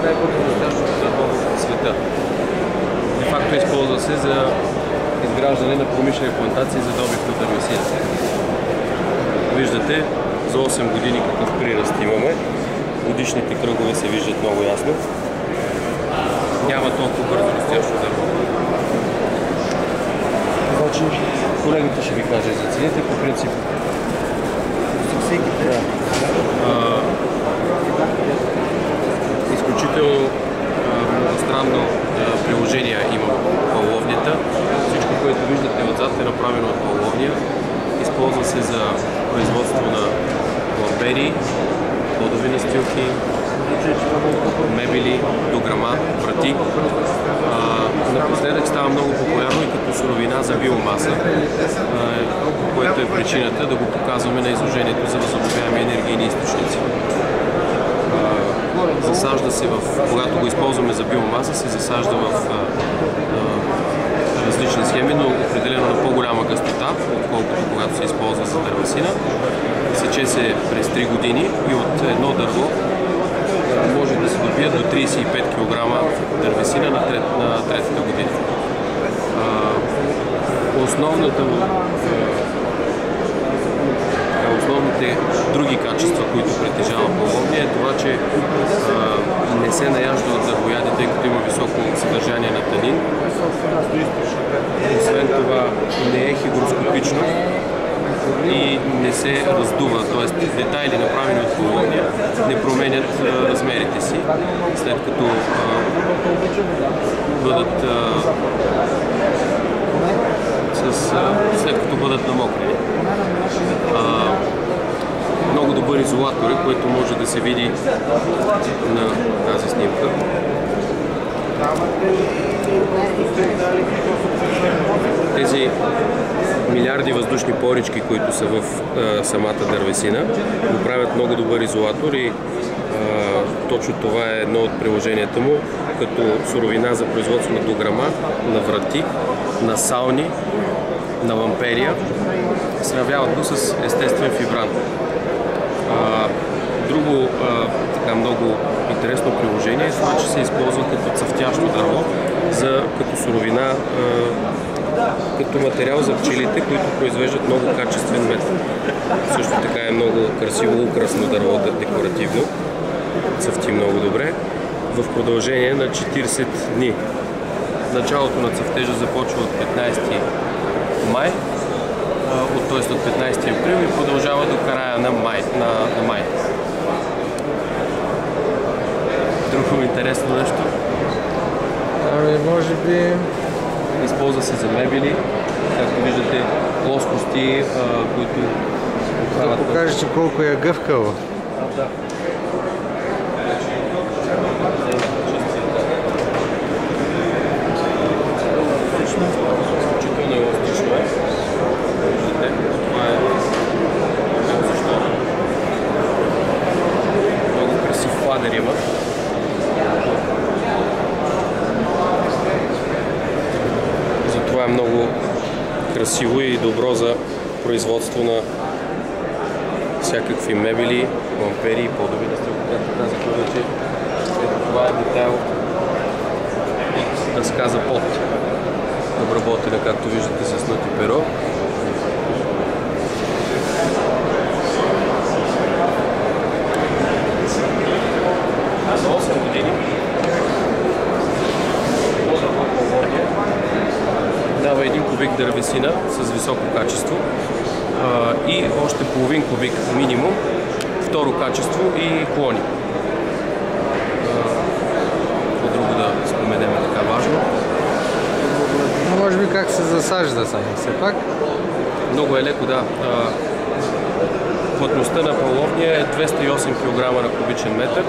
най-подходящото дърво в света. De facto използва се за изграждане на промишлени плантации за добив на дървесина. Виждате за 8 години какъв приръст имаме. Годишните кръгове се виждат много ясно. Няма толкова бързо растящо дърво. Значи, колегите ще ви каже за цените по принцип. Изключително многостранно приложение има павловнята. Всичко, което виждате отзад, е направено от павловния. Използва се за производство на лампери, подови настилки, мебели, дограма, врати. Напоследък става много популярно и като суровина за биомаса, което е причината да го показваме на изложението за възобновяеми енергийни източници. Засажда се когато го използваме за биомаса, се засажда в различни схеми, но определено на по-голяма гъстота, отколкото когато се използва за дървесина. Сече се през 3 години и от едно дърво може да се добият до 35 кг дървесина на третата година. Основните други качества, които притежава павловния, е това, че не се наяжда от дървояди, тъй като има високо съдържание на танин. Освен това не е хигроскопично и не се раздува, т.е. детайли, направени от павловния, не променят размерите си, след като бъдат намокрени. Много добър изолатор е, което може да се види на тази снимка. Тези милиарди въздушни порички, които са в самата дървесина, го правят много добър изолатор и точно това е едно от приложенията му, като суровина за производство на дограма, на врати, на сауни, на ламперия. Сравняват го с естествен фибран. Друго много интересно приложение е това, че се използва като цъфтящо дърво, като суровина, като материал за пчелите, които произвеждат много качествен мед. Също така е много красиво, украсно дърво, декоративно. Цъфти много добре. В продължение на 40 дни. Началото на цъфтежа започва от 15 май, т.е. от 15 април и продължава до края на май. Друго интересно нещо? Може би... Използва се за мебели, както виждате, плоскости, които... Да покажете колко е гъвкаво. Да. Изключително еластично е. Виждате, това е защо. Много красив фладер има. Затова е много красиво и добро за производство на всякакви мебели, лампери, подови настилки, както казахме вече. Това е детайл и дъска за пот. Обработена, както виждате, с нът и перо. За 8 години дава 1 кубик дървесина с високо качество и още половин кубик минимум второ качество и клони. Какво друго да споменем така важно? Може би как се засажда само все пак? Много е леко, да. Плътността на павловния е 208 кг на кубичен метър,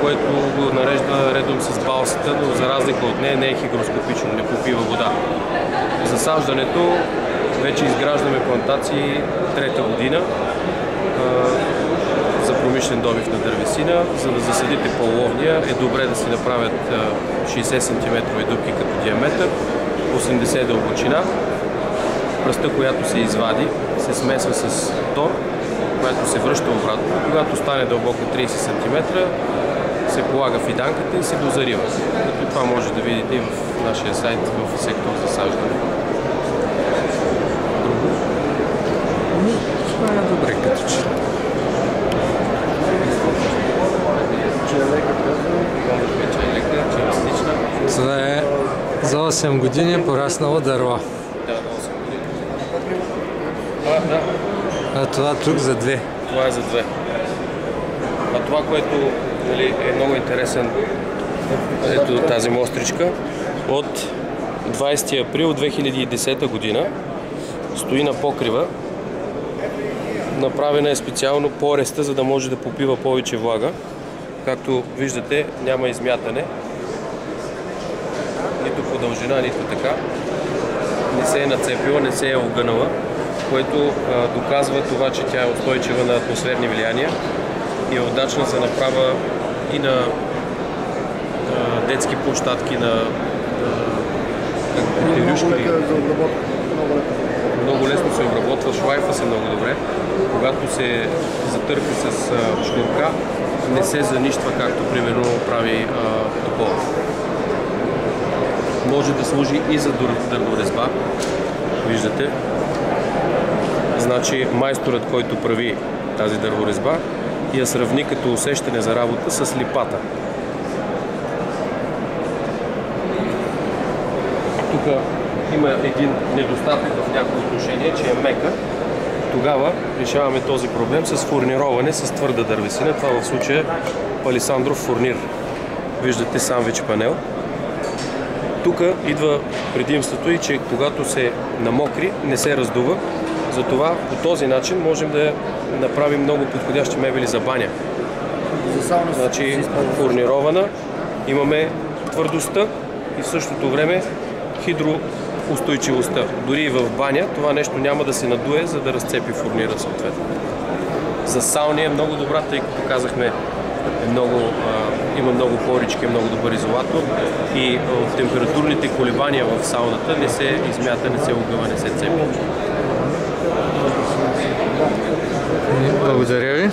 което го нарежда редом с балсата, но за разлика от нея не е хигроскопично, не попива вода. Засаждането вече изграждаме плантации трета година за промишлен добив на дървесина. За да засадите павловния е добре да си направят 60 см дупки като диаметър, 80 дълбочина. Пръста, която се извади, се смесва с тор, която се връща обратно. Когато стане дълбоко 30 см, се полага фиданката и се дозарива. Като това може да видите и в нашия сайт в сектор засаждане. Това е добре като че. Това е за 8 години пораснало дърво. Да, за 8 години. Да. А това тук за 2. Това е за 2. А това, което е много интересен, ето тази мостричка, от 20 април 2010 година стои на покрива. Направена е специално пореста, за да може да попива повече влага. Както виждате, няма измятане. Нито по дължина, нито така. Не се е нацепила, не се е огънала, което доказва това, че тя е устойчива на атмосферни влияния и е удачна за направа и на детски площадки, на петерюшки. Много лесно се обработва, шлайфа се много добре. Когато се затърка с шнурка, не се занищва, както примерно прави топола. Може да служи и за дърворезба. Виждате. Значи майсторът, който прави тази дърворезба, я сравни като усещане за работа с липата. Тук има един недостатък в някои отношения, че е мека. Тогава решаваме този проблем с фурнироване с твърда дървесина. Това в случая е палисандров фурнир. Виждате сандвич панел. Тук идва предимството и, че когато се намокри, не се раздува. Затова по този начин можем да направим много подходящи мебели за баня. Значи фурнирована, имаме твърдостта и в същото време хидроустойчивостта. Дори и в баня това нещо няма да се надуе, за да разцепи фурнира съответно. За сауни е много добра, тъй като казахме, има много порички, много добър изолатор и от температурните колебания в сауната не се измята, не се огъва, не се цепи. Благодаря ви.